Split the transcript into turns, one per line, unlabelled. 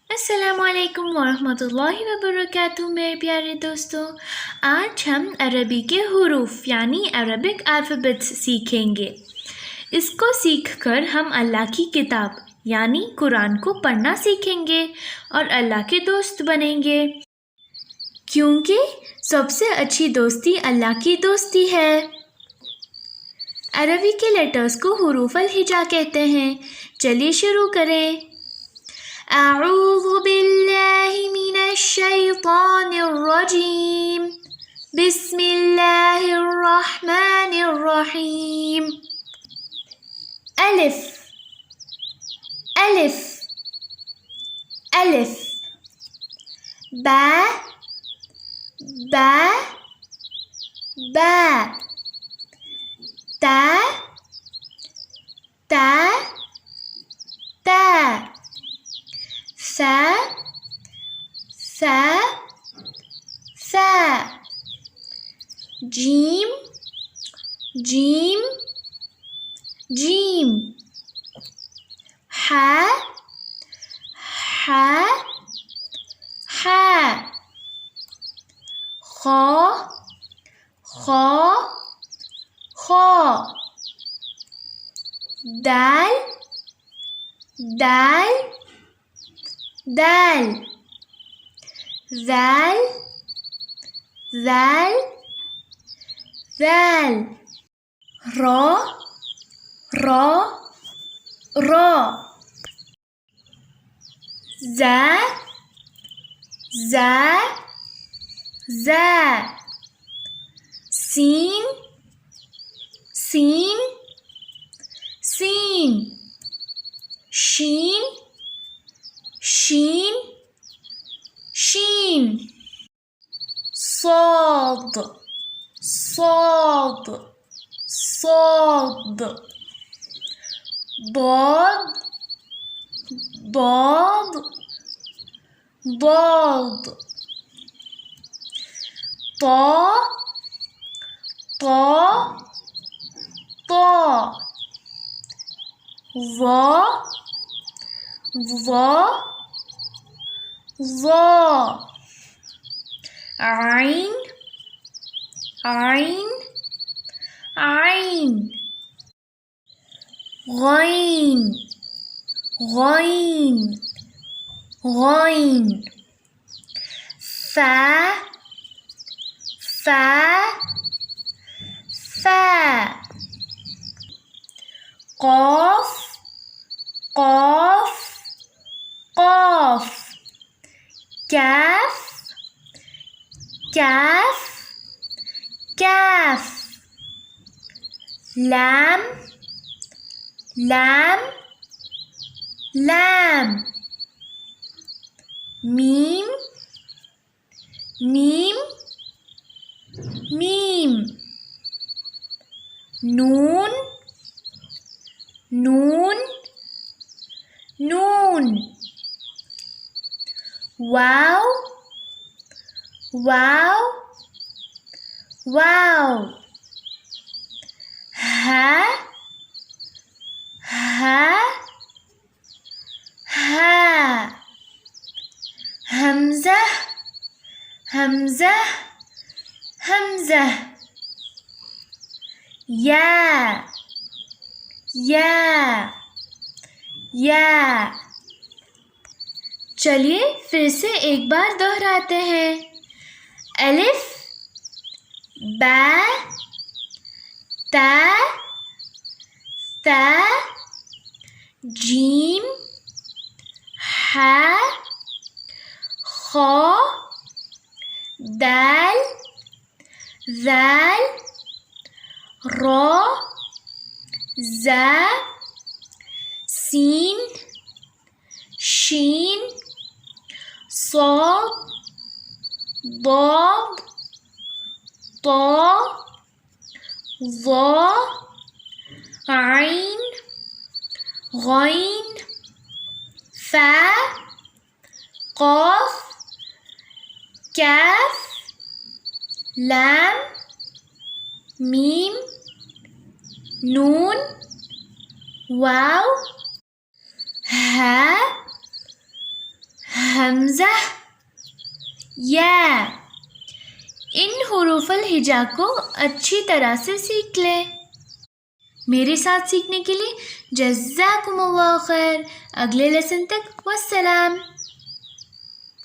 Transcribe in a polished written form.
अस्सलामुअलैकुम वरहमतुल्लाहि वबरकातुहू मेरे प्यारे दोस्तों। आज हम अरबी के हुरूफ यानी अरबिक अल्फ़ाबेट्स सीखेंगे। इसको सीखकर हम अल्लाह की किताब यानी कुरान को पढ़ना सीखेंगे और अल्लाह के दोस्त बनेंगे, क्योंकि सबसे अच्छी दोस्ती अल्लाह की दोस्ती है। अरबी के लेटर्स को हुरूफ अल हिजा कहते हैं। चलिए शुरू करें। अऊज़ु बिल्लाहि मिनश शैतानिर रजीम। बिस्मिल्लाहिर रहमानिर रहीम। अलिफ अलिफ अलिफ। बा बा बा। ता ता ता। सा सा सा। Gym gym gym. हा हा हा। खा खा खा। दाल दाल दाल। ज़ाल ज़ाल ज़ाल। रा रा रा। ज़ा ज़ा ज़ा। सीन सीन सीन। शीन शीन शीन। صاد صاد صاد। ضاد ضاد ضاد। طا طا طا۔ ظا ظا ظا। عين عين عين। غين غين غين। فا فا فا۔ قاف قاف قاف۔ كاف كاف كاف۔ لام لام لام۔ ميم ميم ميم۔ نون نون نون۔ واو واو واو۔ ها ها ها۔ همزة همزة همزة۔ या या या। चलिए फिर से एक बार दोहराते हैं। अलिफ बा ता ता। जीम हा खा दाल ज़ाल रा ज़ा। सीन शीन صاد ضاد طا ظا عين غين فا قاف كاف لام ميم نون واو ها हमज़ा, या। इन हुरूफल हिजा को अच्छी तरह से सीख लें। मेरे साथ सीखने के लिए जज़ाकुमुल्लाह खैर। अगले लेसन तक वस्सलाम।